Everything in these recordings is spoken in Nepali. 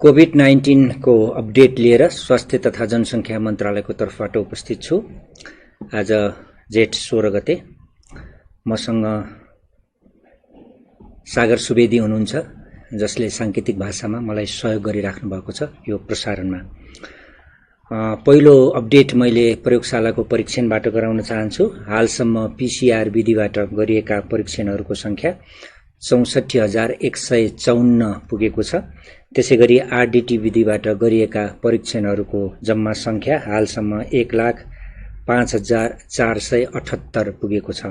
कोभिड-19 को अपडेट लिएर स्वास्थ्य तथा जनसंख्या मन्त्रालयको तर्फबाट उपस्थित छु। आज जेठ 16 गते मसँग सागर सुवेदी हुनुहुन्छ, जसले सांकेतिक भाषामा मलाई सहयोग गरिराख्नु भएको छ यो प्रसारणमा। पहिलो अपडेट मैले प्रयोगशालाको परीक्षणबाट गराउन चाहन्छु। हालसम्म पीसीआर विधिबाट गरिएका परीक्षणहरूको संख्या 64,154 पुगेको छ। त्यसैगरी आरडीटी विधिबाट गरिएका परीक्षणहरूको जम्मा संख्या हालसम्म 1,05,478 पुगेको छ,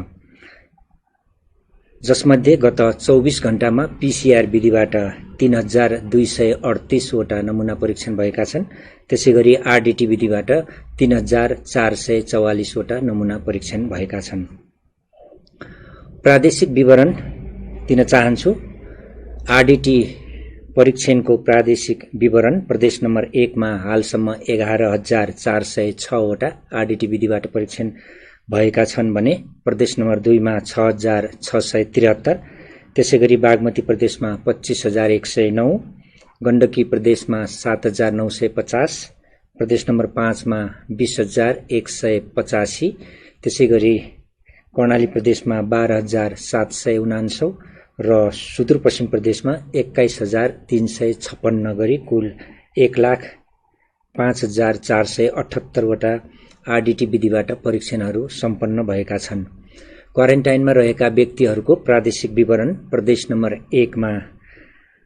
जसमध्ये गत 24 घण्टामा पीसीआर विधिबाट 3,238 वटा नमुना परीक्षण भएका छन्। त्यसैगरी आरडीटी विधिबाट 3,444 वटा नमुना परीक्षण भएका छन्। प्रादेशिक विवरण दिन चाहन्छु। आरडीटी परीक्षणको प्रादेशिक विवरण प्रदेश नम्बर 1 मा हालसम्म 11,406 वटा आरडीटी विधिबाट परीक्षण भएका छन् भने प्रदेश नम्बर 2 मा 6,673, त्यसैगरी बागमती प्रदेशमा 25,109, गण्डकी प्रदेशमा 7,950, प्रदेश नम्बर 5 मा 20,185, त्यसैगरी कर्णाली प्रदेशमा 12,749 र सुदूरपश्चिम प्रदेशमा 21,356 गरी कुल 1,05,478 वटा आरडीटी विधिबाट परीक्षणहरू सम्पन्न भएका छन्। क्वारेन्टाइनमा रहेका व्यक्तिहरूको प्रादेशिक विवरण प्रदेश नम्बर 1 मा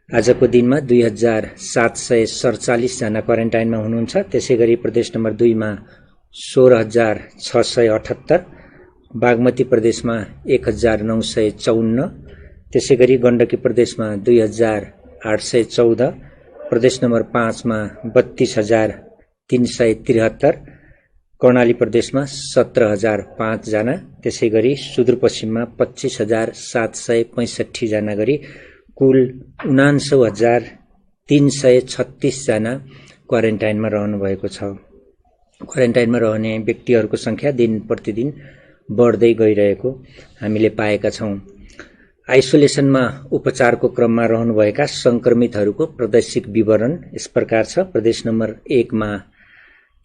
आजको दिनमा 2,747 जना क्वारेन्टाइनमा हुनुहुन्छ। त्यसैगरी प्रदेश नम्बर 2 मा 16,678, बागमती प्रदेशमा 1,954, त्यसैगरी गण्डकी प्रदेशमा 2,814, प्रदेश नम्बर 5 मा 32,373, कर्णाली प्रदेशमा 17,005 जना, त्यसैगरी सुदूरपश्चिममा 25,765 जना गरी कुल 49,336 जना क्वारेन्टाइनमा रहनु भएको छ। क्वारेन्टाइनमा रहने व्यक्तिहरूको संख्या दिन प्रतिदिन बढ्दै गइरहेको हामीले पाएका छौं। आइसोलेसनमा उपचारको क्रममा रहनुभएका संक्रमितहरूको प्रादेशिक विवरण यस प्रकार छ। प्रदेश नम्बर 1 मा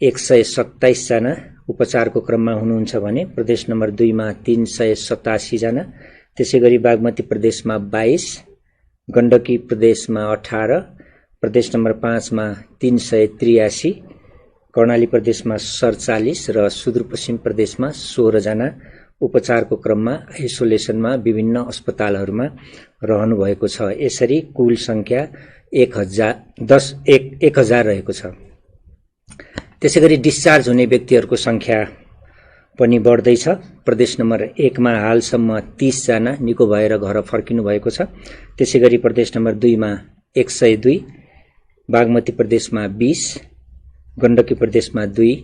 127 जना उपचारको क्रममा हुनुहुन्छ भने प्रदेश नम्बर 2 मा 387 जना, त्यसैगरी बागमती प्रदेशमा 22, गण्डकी प्रदेशमा 18, प्रदेश नम्बर 5 मा 383, कर्णाली प्रदेशमा 47 र सुदूरपश्चिम प्रदेशमा 16 जना उपचारको क्रममा आइसोलेसनमा विभिन्न अस्पतालहरूमा रहनु भएको छ। यसरी कुल संख्या 1,000 रहेको छ। त्यसैगरी डिस्चार्ज हुने व्यक्तिहरूको संख्या पनि बढ्दैछ। प्रदेश नम्बर 1 मा हालसम्म 30 जना निको भएर घर फर्किनु भएको छ। त्यसैगरी प्रदेश नम्बर 2 मा 102, बागमती प्रदेशमा 20, गण्डकी प्रदेशमा 2,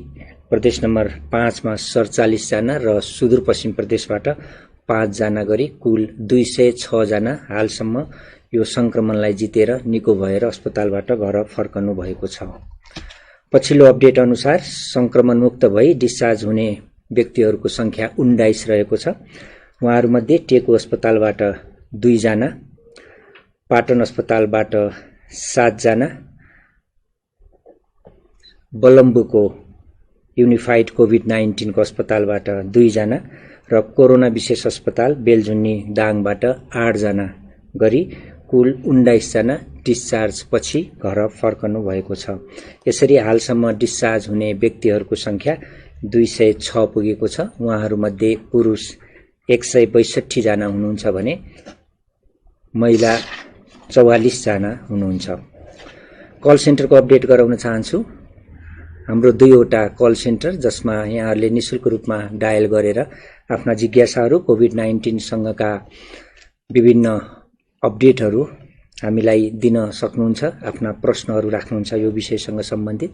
प्रदेश नम्बर 5 मा 47 जना र सुदूरपश्चिम प्रदेशबाट 5 जना गरी कुल 206 जना हालसम्म यो संक्रमणलाई जितेर निको भएर अस्पतालबाट घर फर्कनु भएको छ। पछिल्लो अपडेट अनुसार संक्रमण मुक्त भई डिस्चार्ज हुने व्यक्तिहरूको संख्या 19 रहेको छ। उहाँहरूमध्ये टेकु अस्पतालबाट 2 जना, पाटन अस्पतालबाट 7 जना, बलम्बुको युनिफाइड कोभिड-19 को अस्पतालबाट 2 जना र कोरोना विशेष अस्पताल बेलझुन्नी दाङबाट 8 जना गरी कुल 19 जना डिस्चार्ज पछि घर फर्कनु भएको छ। यसरी हालसम्म डिस्चार्ज हुने व्यक्तिहरूको संख्या 206 पुगेको छ। उहाँहरूमध्ये पुरुष 162 जना हुनुहुन्छ भने महिला 44 जना हुनुहुन्छ। कल सेन्टरको अपडेट गराउन चाहन्छु। हाम्रो 2 वटा कल सेन्टर जसमा यहाँहरूले निशुल्क रूपमा डायल गरेर आफ्ना जिज्ञासाहरू कोभिड-19 सँगका विभिन्न अपडेटहरू हामीलाई दिन सक्नुहुन्छ। आफ्ना प्रश्नहरू राख्नुहुन्छ यो विषयसँग सम्बन्धित।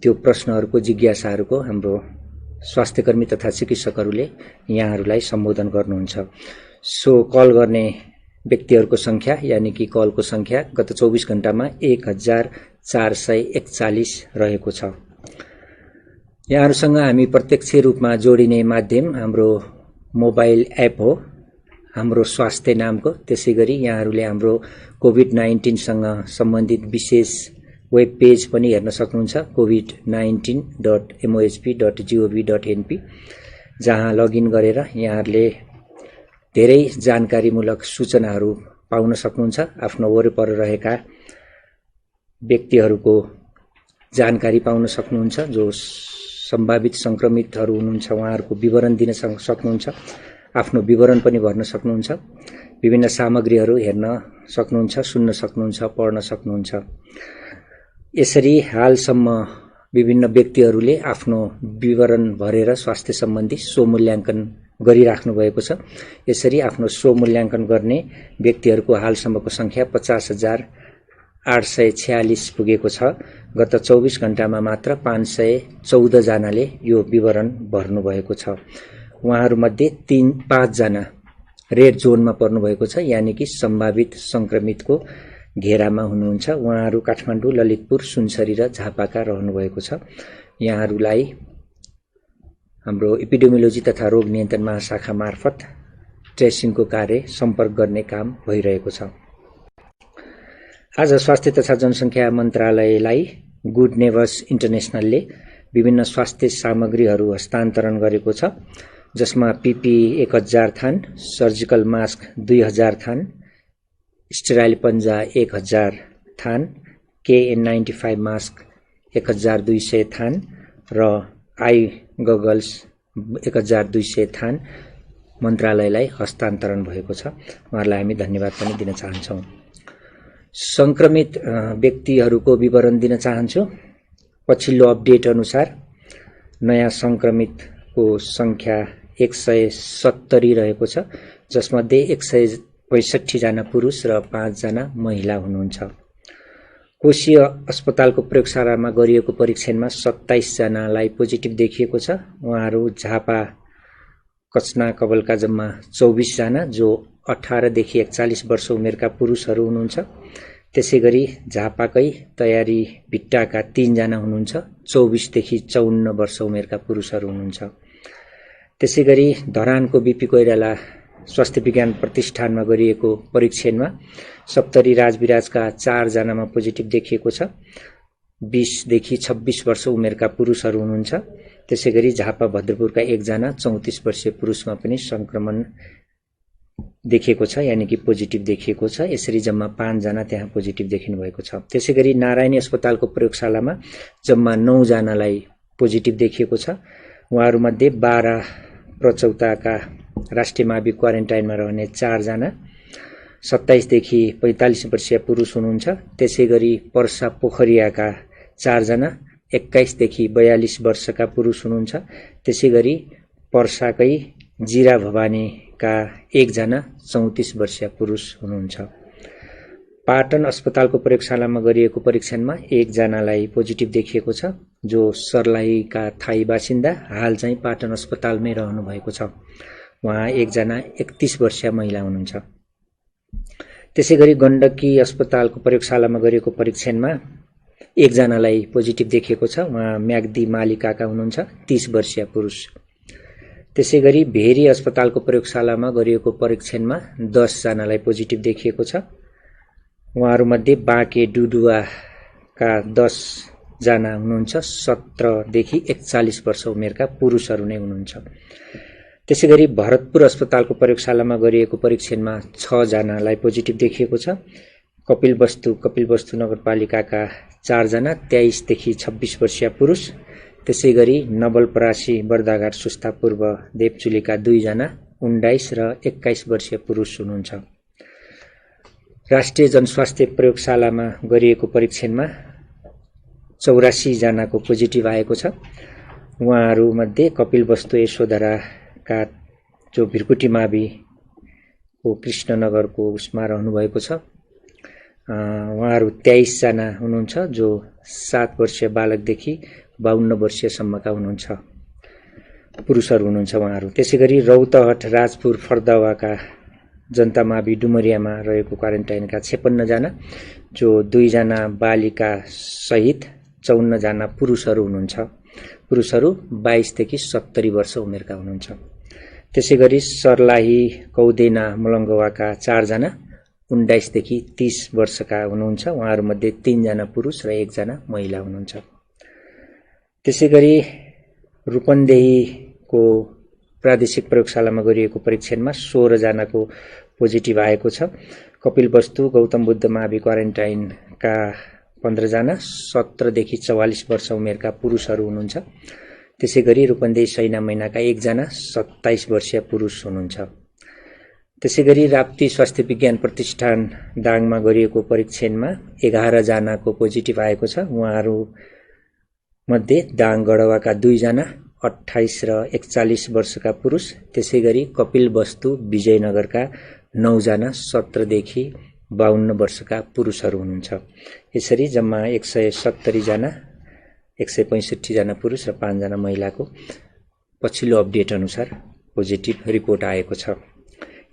त्यो प्रश्नहरूको जिज्ञासाहरूको हाम्रो स्वास्थ्यकर्मी तथा चिकित्सकहरूले यहाँहरूलाई सम्बोधन गर्नुहुन्छ। सो कल गर्ने व्यक्तिहरूको संख्या यानी कि कलको संख्या गत 24 घण्टामा 1,441 रहेको छ। यहाँहरूसँग हामी प्रत्यक्ष रूपमा जोडिने माध्यम हाम्रो मोबाइल एप हो, हाम्रो स्वास्थ्य नामको। त्यसैगरी यहाँहरूले हाम्रो कोभिड-19 सँग सम्बन्धित विशेष वेब पेज पनि हेर्न सक्नुहुन्छ covid19.mohp.gov.np, जहाँ लगइन गरेर यहाँहरूले धेरै जानकारीमूलक सूचनाहरू पाउन सक्नुहुन्छ। आफ्नो वरिपरि रहेका व्यक्तिहरूको जानकारी पाउन सक्नुहुन्छ। जो सम्भावित संक्रमितहरू हुनुहुन्छ उहाँहरूको विवरण दिन सक्नुहुन्छ। आफ्नो विवरण पनि भर्न सक्नुहुन्छ। विभिन्न सामग्रीहरू हेर्न सक्नुहुन्छ, सुन्न सक्नुहुन्छ, पढ्न सक्नुहुन्छ। यसरी हालसम्म विभिन्न व्यक्तिहरूले आफ्नो विवरण भरेर स्वास्थ्य सम्बन्धी स्वमूल्याङ्कन गरिराख्नु भएको छ। यसरी आफ्नो स्वमूल्याङ्कन गर्ने व्यक्तिहरूको हालसम्मको संख्या 50,846 पुगेको छ। गत 24 घण्टामा मात्र 514 जनाले यो विवरण भर्नु भएको छ। उहाँहरूमध्ये 5 जना रेड जोनमा पर्नु भएको छ, यानि कि सम्भावित संक्रमितको घेरामा हुनुहुन्छ। उहाँहरू काठमाडौँ, ललितपुर, सुनसरी र झापाका रहनु भएको छ। यहाँहरूलाई हाम्रो एपिडेमियोलोजी तथा रोग नियन्त्रण महाशाखा मार्फत ट्रेसिङको कार्य सम्पर्क गर्ने काम भइरहेको छ। आज स्वास्थ्य तथा जनसङ्ख्या मन्त्रालयलाई गुड नेबर्स इन्टरनेसनलले विभिन्न स्वास्थ्य सामग्रीहरू हस्तान्तरण गरेको छ, जसमा पिपी 1000 थान, सर्जिकल मास्क 2000 थान, स्टेराइल पन्जा 1000 थान, KN95 मास्क 1200 थान र आई गगल्स 1200 थान मन्त्रालयलाई हस्तान्तरण भएको छ। उहाँहरूलाई हामी धन्यवाद पनि दिन चाहन्छौँ। संक्रमित व्यक्तिहरूको विवरण दिन चाहन्छु। पछिल्लो अपडेट अनुसार नयाँ संक्रमितको संख्या 170 रहेको छ, जसमध्ये 165 जना पुरुष र 5 जना महिला हुनुहुन्छ। कोशीय अस्पतालको प्रयोगशालामा गरिएको परीक्षणमा 27 जनालाई पोजिटिभ देखिएको छ। उहाँहरू झापा कचना कवलका जम्मा 24 जना, जो 18 देखि 41 वर्ष उमेरका पुरुषहरू हुनुहुन्छ। त्यसैगरी झापाकै तयारी भिट्टाका 3 जना हुनुहुन्छ, 24 देखि 54 वर्ष उमेरका पुरुषहरू हुनुहुन्छ। त्यसैगरी धरानको बीपी कोइराला स्वास्थ्य विज्ञान प्रतिष्ठानमा गरिएको परीक्षणमा सप्तरी राजविराजका 4 जनामा पोजिटिभ देखिएको छ। 20 देखि 26 वर्ष उमेरका पुरुषहरू हुनुहुन्छ। त्यसैगरी झापा भद्रपुरका 1 जना 34 वर्षीय पुरुषमा पनि संक्रमण देखिएको छ, यानि कि पोजिटिभ देखिएको छ। यसरी जम्मा 5 जना त्यहाँ पोजिटिभ देखिनु भएको छ। त्यसैगरी नारायणी अस्पतालको प्रयोगशालामा जम्मा 9 जनालाई पोजिटिभ देखिएको छ। उहाँहरूमध्ये 12 प्रचौताका राष्ट्रिय मावि क्वारेन्टाइनमा रहने 4 जना, 27 देखि 45 वर्षीय पुरुष हुनुहुन्छ। त्यसैगरी पर्सा पोखरियाका 4 जना, 21 देखि 42 वर्षका पुरुष हुनुहुन्छ। त्यसैगरी पर्साकै जिरा भवानीका 1 जना 34 वर्षीय पुरुष हुनुहुन्छ। पाटन अस्पतालको प्रयोगशालामा गरिएको परीक्षणमा 1 जनालाई पोजिटिभ देखिएको छ, जो सर्लाहीका थाई बासिन्दा हाल चाहिँ पाटन अस्पतालमै रहनु भएको छ। उहाँ 1 जना 31 वर्षीय महिला हुनुहुन्छ। त्यसैगरी गण्डकी अस्पतालको प्रयोगशालामा गरिएको परीक्षणमा 1 जनालाई पोजिटिभ देखिएको छ। उहाँ म्याग्दी मालिकाका हुनुहुन्छ, 30 वर्षीय पुरुष। त्यसैगरी भेरी अस्पतालको प्रयोगशालामा गरिएको परीक्षणमा 10 जनालाई पोजिटिभ देखिएको छ। उहाँहरूमध्ये बाँके डुडुवाका 10 जना हुनुहुन्छ, 17 देखि 41 वर्ष उमेरका पुरुषहरू नै हुनुहुन्छ। त्यसैगरी भरतपुर अस्पतालको प्रयोगशालामा गरिएको परीक्षणमा 6 जनालाई पोजिटिभ देखिएको छ। कपिलवस्तु नगरपालिकाका 4 जना 23 देखि 26 वर्षीय पुरुष। त्यसैगरी नवलपरासी बर्दाघाट सुस्ता पूर्व देवचुलीका 2 जना 19 र 21 वर्षीय पुरुष हुनुहुन्छ। राष्ट्रिय जनस्वास्थ्य प्रयोगशालामा गरिएको परीक्षणमा 84 जनाको पोजिटिभ आएको छ। उहाँहरूमध्ये कपिलवस्तु यशोधराका जो भिरकुटी माविको कृष्णनगरको उसमा रहनुभएको छ, उहाँहरू 23 जना हुनुहुन्छ, जो 7 वर्षीय बालकदेखि 52 वर्षीयसम्मका हुनुहुन्छ, पुरुषहरू हुनुहुन्छ उहाँहरू। त्यसैगरी रौतहट राजपुर फर्दावाका जनता मावि डुमरियामा रहेको क्वारेन्टाइनका 56 जना, जो 2 जना बालिका सहित 54 जना पुरुषहरू हुनुहुन्छ। पुरुषहरू 22 देखि 70 वर्ष उमेरका हुनुहुन्छ। त्यसैगरी सर्लाही कौदेना मलङ्गवाका 4 जना, 19 देखि 30 वर्षका हुनुहुन्छ। उहाँहरूमध्ये 3 जना पुरुष र 1 जना महिला हुनुहुन्छ। त्यसैगरी रूपन्देहीको प्रादेशिक प्रयोगशालामा गरिएको परीक्षणमा 16 जनाको पोजिटिभ आएको छ। कपिलवस्तु गौतम बुद्ध मावि क्वारेन्टाइनका 15 जना 17 देखि 44 वर्ष उमेरका पुरुषहरू हुनुहुन्छ। त्यसैगरी रूपन्देही सैना मैनाका 1 जना 27 वर्षीय पुरुष हुनुहुन्छ। त्यसैगरी राप्ती स्वास्थ्य विज्ञान प्रतिष्ठान दाङमा गरिएको परीक्षणमा 11 जनाको पोजिटिभ आएको छ। उहाँहरू मध्ये दाङ गढवाका 2 जना 28 र 41 वर्षका पुरुष, त्यसैगरी कपिलवस्तु विजयनगरका 9 जना 17 देखि 52 वर्षका पुरुषहरू हुनुहुन्छ। यसरी जम्मा 170 जना 165 जना पुरुष र 5 जना महिलाको पछिल्लो अपडेट अनुसार पोजिटिभ रिपोर्ट आएको छ।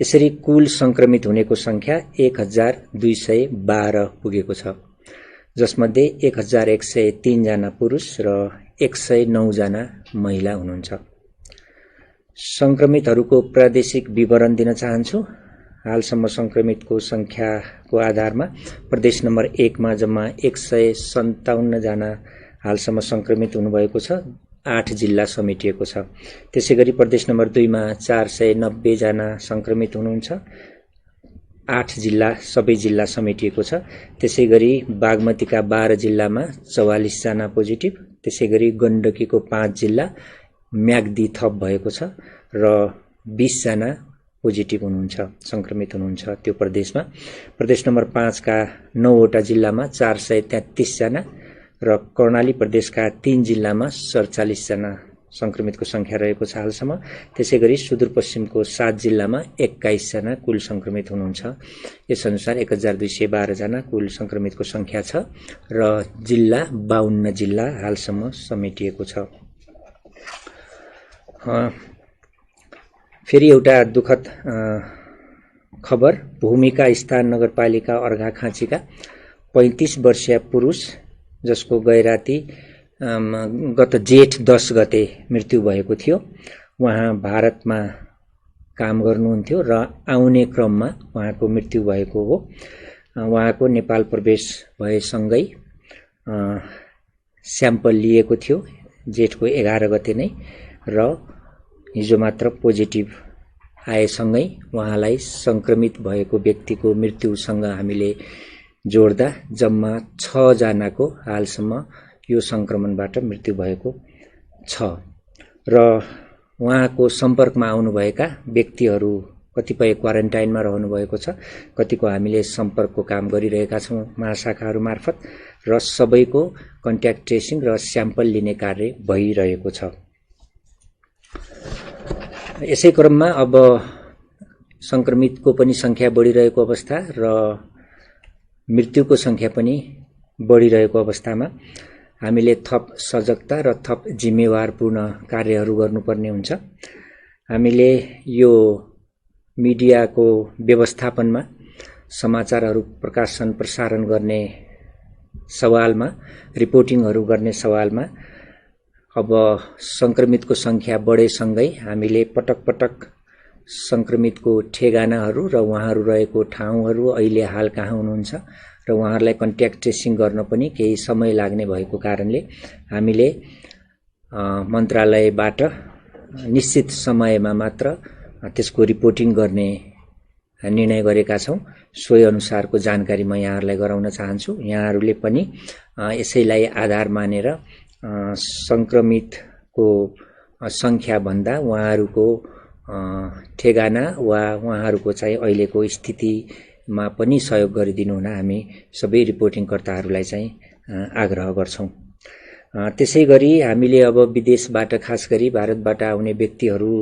यसरी कुल संक्रमित हुनेको संख्या 1212 पुगेको छ, जसमध्ये 1103 जना पुरुष र 109 जना महिला हुनुहुन्छ। संक्रमितहरूको प्रादेशिक विवरण दिन चाहन्छु। हालसम्म संक्रमितको संख्याको आधारमा प्रदेश नम्बर 1 मा जम्मा 157 जना हालसम्म संक्रमित हुनुभएको छ। 8 जिल्ला समेटिएको छ। त्यसैगरी प्रदेश नम्बर 2 मा 490 जना संक्रमित हुनुहुन्छ। 8 जिल्ला सबै जिल्ला समेटिएको छ। त्यसैगरी बागमतीका 12 जिल्लामा 44 जना पोजिटिभ, त्यसैगरी गण्डकीको 5 जिल्ला म्याग्दी थप भएको छ र 20 जना पोजिटिभ हुनुहुन्छ, संक्रमित हुनुहुन्छ त्यो प्रदेशमा। प्रदेश नम्बर 5 का 9 वटा जिल्लामा 433 जना र कर्णाली प्रदेशका 3 जिल्लामा 47 जना संक्रमितको संख्या रहेको छ हालसम्म। त्यसैगरी सुदूरपश्चिमको 7 जिल्लामा 21 जना कुल संक्रमित हुनुहुन्छ। यसअनुसार 1212 जना कुल संक्रमितको संख्या छ र जिल्ला 52 जिल्ला हालसम्म समेटिएको छ। फेरि एउटा दुखद खबर, भूमिका स्थान नगरपालिका अर्घाखाँचीका 35 वर्षीय पुरुष जसको गैराती गत जेठ 10 गते मृत्यु भएको थियो। उहाँ भारतमा काम गर्नुहुन्थ्यो र आउने क्रममा उहाँको मृत्यु भएको हो। उहाँको नेपाल प्रवेश भएसँगै स्याम्पल लिएको थियो जेठको 11 गते नै र हिजो मात्र पोजिटिभ आएसँगै उहाँलाई संक्रमित भएको व्यक्तिको मृत्युसँग हामीले जोड्दा जम्मा 6 जनाको हालसम्म यो संक्रमणबाट मृत्यु भएको छ र उहाँको सम्पर्कमा आउनुभएका व्यक्तिहरू कतिपय क्वारेन्टाइनमा रहनु भएको छ, कतिको हामीले सम्पर्कको काम गरिरहेका छौं महाशाखाहरू मार्फत र सबैको कन्ट्याक्ट ट्रेसिङ र स्याम्पल लिने कार्य भइरहेको छ। यसै क्रममा अब संक्रमितको पनि संख्या बढिरहेको अवस्था र मृत्युको संख्या पनि बढिरहेको अवस्थामा हामीले थप सजगता र थप जिम्मेवारपूर्ण कार्यहरू गर्नुपर्ने हुन्छ। हामीले यो मिडियाको व्यवस्थापनमा समाचारहरू प्रकाशन प्रसारण गर्ने सवालमा, रिपोर्टिङहरू गर्ने सवालमा अब संक्रमितको संख्या बढेसँगै हामीले पटक पटक संक्रमितको ठेगानाहरू र उहाँहरू रहेको ठाउँहरू अहिले हाल कहाँ हुनुहुन्छ र उहाँहरूलाई कन्ट्याक्ट ट्रेसिङ गर्न पनि केही समय लाग्ने भएको कारणले हामीले मन्त्रालयबाट निश्चित समयमा मात्र त्यसको रिपोर्टिङ गर्ने निर्णय गरेका छौं। सोही अनुसारको जानकारी म यहाँहरूलाई गराउन चाहन्छु। यहाँहरूले पनि यसैलाई आधार मानेर संक्रमितको संख्या भन्दा उहाँहरूको ठेगाना वा उहाँहरूको चाहिँ अहिलेको स्थितिमा पनि सहयोग गरिदिनु हुन हामी सबै रिपोर्टिङकर्ताहरूलाई चाहिँ आग्रह गर्छौं। त्यसैगरी हामीले अब विदेशबाट खास गरी भारतबाट आउने व्यक्तिहरू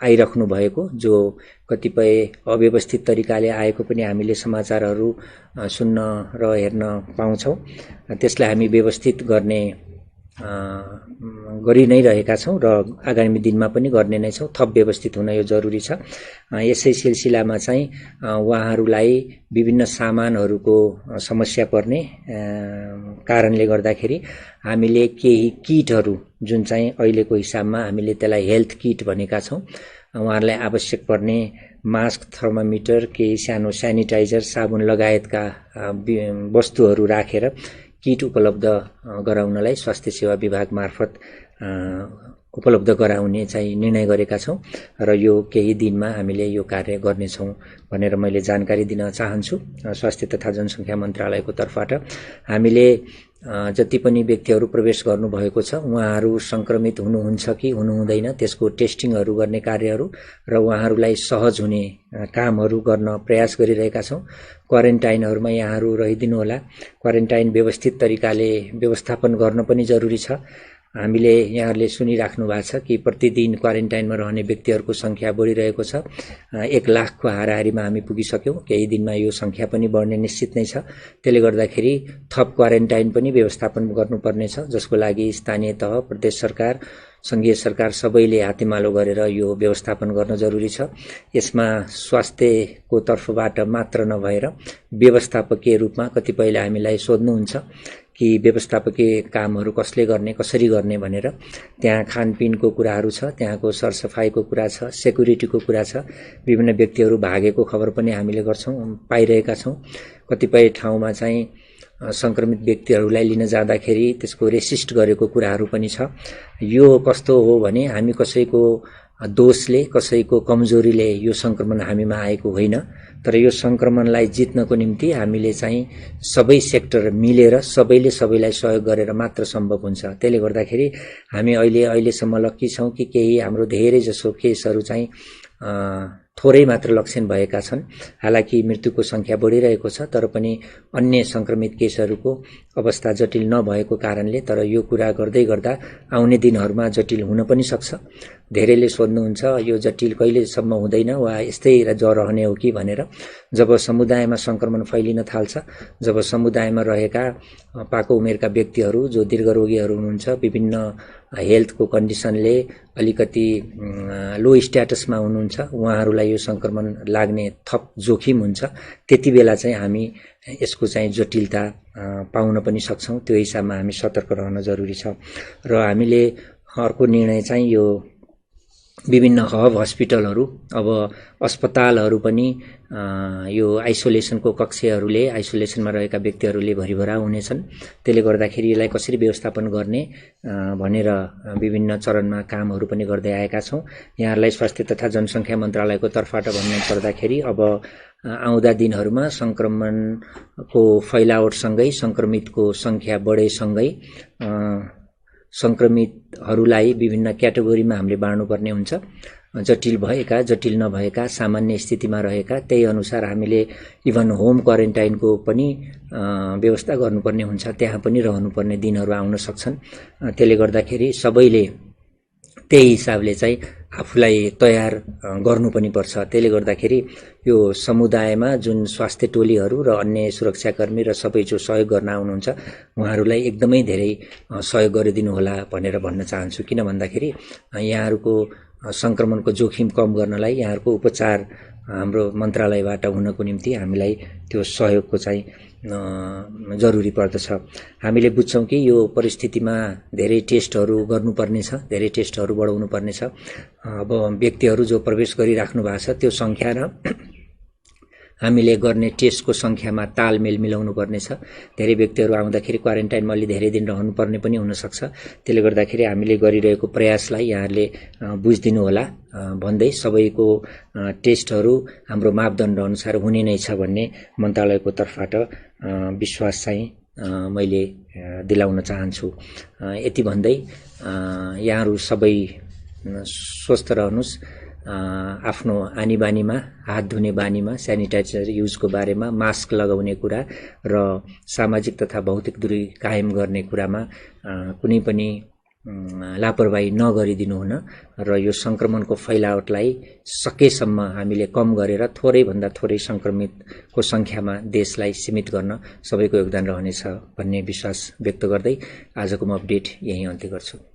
आइराख्नु भएको जो कतिपय अव्यवस्थित तरिकाले आएको पनि हामीले समाचारहरू सुन्न र हेर्न पाउँछौं। त्यसलाई हामी व्यवस्थित गर्ने गरि नै रहेका छौं र आगामी दिनमा पनि गर्ने नै छौं। थप व्यवस्थित हुन यो जरुरी छ। यसै सिलसिलामा चाहिँ उहाँहरूलाई विभिन्न सामानहरूको समस्या पर्ने कारणले गर्दाखेरि हामीले केही किटहरू जुन चाहिँ अहिलेको हिसाबमा हामीले त्यसलाई हेल्थ किट भनेका छौं उहाँहरूलाई आवश्यक पर्ने मास्क, थर्मोमिटर, केही सानो सेनिटाइजर, साबुन लगायतका वस्तुहरू राखेर किट उपलब्ध गराउनलाई स्वास्थ्य सेवा विभाग मार्फत उपलब्ध गराउने चाहिँ निर्णय गरेका छौं र यो केही दिनमा हामीले यो कार्य गर्नेछौं भनेर मैले जानकारी दिन चाहन्छु। स्वास्थ्य तथा जनसंख्या मन्त्रालयको तर्फबाट हामीले जति पनि व्यक्तिहरू प्रवेश गर्नुभएको छ उहाँहरू संक्रमित हुनुहुन्छ कि हुनुहुँदैन त्यसको टेस्टिङहरू गर्ने कार्यहरू र उहाँहरूलाई सहज हुने कामहरू गर्न प्रयास गरिरहेका छौं। क्वारेन्टाइनहरुमा यहाँहरू रहिदिनु होला। क्वारेन्टाइन व्यवस्थित तरिकाले व्यवस्थापन गर्न पनि जरुरी छ। हामीले यहाँहरूले सुनिराख्नु भएको छ कि प्रतिदिन क्वारेन्टाइनमा रहने व्यक्तिहरूको संख्या बढिरहेको छ। 1 लाखको हाराहारीमा हामी पुगिसक्यौं। केही दिनमा यो संख्या पनि बढ्ने निश्चित नै छ। त्यसले गर्दाखेरि थप क्वारेन्टाइन पनि व्यवस्थापन गर्नुपर्ने छ, जसको लागि स्थानीय तह, प्रदेश सरकार, संघीय सरकार सबैले हातेमालो गरेर यो व्यवस्थापन गर्न जरुरी छ। यसमा स्वास्थ्यको तर्फबाट मात्र नभएर व्यवस्थापकीय रूपमा कतिपयले हामीलाई सोध्नुहुन्छ कि व्यवस्थापकीय कामहरू कसले गर्ने, कसरी गर्ने भनेर। त्यहाँ खानपिनको कुराहरू छ, त्यहाँको सरसफाईको कुरा छ, सेक्युरिटीको कुरा छ। विभिन्न व्यक्तिहरू भागेको खबर पनि हामीले पाइरहेका छौं। कतिपय ठाउँमा चाहिँ संक्रमित व्यक्तिहरूलाई लिन जाँदाखेरि त्यसको रेसिस्ट गरेको कुराहरू पनि छ। यो कस्तो हो भने हामी कसैको दोषले, कसैको कमजोरीले यो संक्रमण हामीमा आएको होइन, तर यो संक्रमणलाई जित्नको निम्ति हामीले चाहिँ सबै सेक्टर मिलेर सबैले सबैलाई सहयोग गरेर मात्र सम्भव हुन्छ। त्यसले गर्दाखेरि हामी अहिलेसम्म लक्की छौं कि केही हाम्रो धेरै जसो केसहरू चाहिँ थोरै मात्र लक्षण भएका छन्। हालाकि मृत्युको संख्या बढिरहेको छ, तर पनि अन्य संक्रमित केसहरूको अवस्था जटिल नभएको कारणले, तर यो कुरा गर्दै गर्दा आउने दिनहरूमा जटिल हुन पनि सक्छ। धेरैले सोध्नुहुन्छ यो जटिल कहिलेसम्म हुँदैन वा यस्तै रहने हो कि भनेर। जब समुदायमा संक्रमण फैलिन थाल्छ, जब समुदायमा रहेका पाको उमेरका व्यक्तिहरू जो दीर्घरोगीहरू हुनुहुन्छ, विभिन्न हेल्थको कन्डिसनले अलिकति लो स्ट्याटसमा हुनुहुन्छ, उहाँहरूलाई यो संक्रमण लाग्ने थप जोखिम हुन्छ। त्यति बेला चाहिँ हामी यसको चाहिँ जटिलता पाउन पनि सक्छौं। त्यो हिसाबमा हामी सतर्क रहन जरुरी छ। र हामीले अर्को निर्णय चाहिँ यो विभिन्न हब हस्पिटलहरू, अब अस्पतालहरू पनि यो आइसोलेसनको कक्षहरूले, आइसोलेसनमा रहेका व्यक्तिहरूले भरिभरा हुनेछन्। त्यसले गर्दाखेरि यसलाई कसरी व्यवस्थापन गर्ने भनेर विभिन्न चरणमा कामहरू पनि गर्दै आएका छौं। यहाँहरूलाई स्वास्थ्य तथा जनसंख्या मन्त्रालयको तर्फबाट भन्नु पर्दाखेरि अब आउँदा दिनहरूमा संक्रमणको फैलावटसँगै संक्रमितको संख्या बढेसँगै संक्रमितहरूलाई विभिन्न क्याटेगोरीमा हामीले बाँड्नुपर्ने हुन्छ। जटिल भएका, जटिल नभएका, सामान्य स्थितिमा रहेका, त्यही अनुसार हामीले इभन होम क्वारेन्टाइनको पनि व्यवस्था गर्नुपर्ने हुन्छ। त्यहाँ पनि रहनुपर्ने दिनहरू आउन सक्छन्। त्यसले गर्दाखेरि सबैले त्यही हिसाबले चाहिँ आफूलाई तयार गर्नु पनि पर्छ। त्यसले गर्दाखेरि यो समुदायमा जुन स्वास्थ्य टोलीहरू र अन्य सुरक्षाकर्मी र सबै जो सहयोग गर्न आउनुहुन्छ उहाँहरूलाई एकदमै धेरै सहयोग गरिदिनु होला भनेर भन्न चाहन्छु। किन भन्दाखेरि यहाँहरूको संक्रमणको जोखिम कम गर्नलाई यहाँहरूको उपचार हाम्रो मन्त्रालयबाट हुनको निम्ति हामीलाई त्यो सहयोगको चाहिँ जरुरी पर्दछ। हामीले बुझ्छौं कि यो परिस्थितिमा धेरै टेस्टहरू गर्नुपर्ने छ, धेरै टेस्टहरू बढाउनु पर्ने छ। अब व्यक्तिहरू जो प्रवेश गरिराख्नु भएको छ त्यो संख्या र हामीले गर्ने टेस्टको संख्यामा तालमेल मिलाउनु पर्ने छ। धेरै व्यक्तिहरू आउँदाखेरि क्वारेन्टाइनमा अलि धेरै दिन रहनुपर्ने पनि हुन सक्छ। त्यसले गर्दाखेरि हामीले गरिरहेको प्रयासलाई यहाँहरूले बुझिदिनु होला भन्दै सबैको टेस्टहरू हाम्रो मापदण्ड अनुसार हुने नै छ भन्ने मन्त्रालयको तर्फबाट विश्वास चाहिँ मैले दिलाउन चाहन्छु। यति भन्दै यहाँहरू सबै स्वस्थ रहनुस्। आफ्नो आनी बानीमा, हात धुने बानीमा, सेनिटाइजर युजको बारेमा, मास्क लगाउने कुरा र सामाजिक तथा भौतिक दूरी कायम गर्ने कुरामा कुनै पनि लापरवाही नगरिदिनु हुन र यो संक्रमणको फैलावटलाई सकेसम्म हामीले कम गरेर थोरै भन्दा थोरै संक्रमितको संख्यामा देशलाई सीमित गर्न सबैको योगदान रहनेछ भन्ने विश्वास व्यक्त गर्दै आजको म अपडेट यही अन्त्य गर्छु।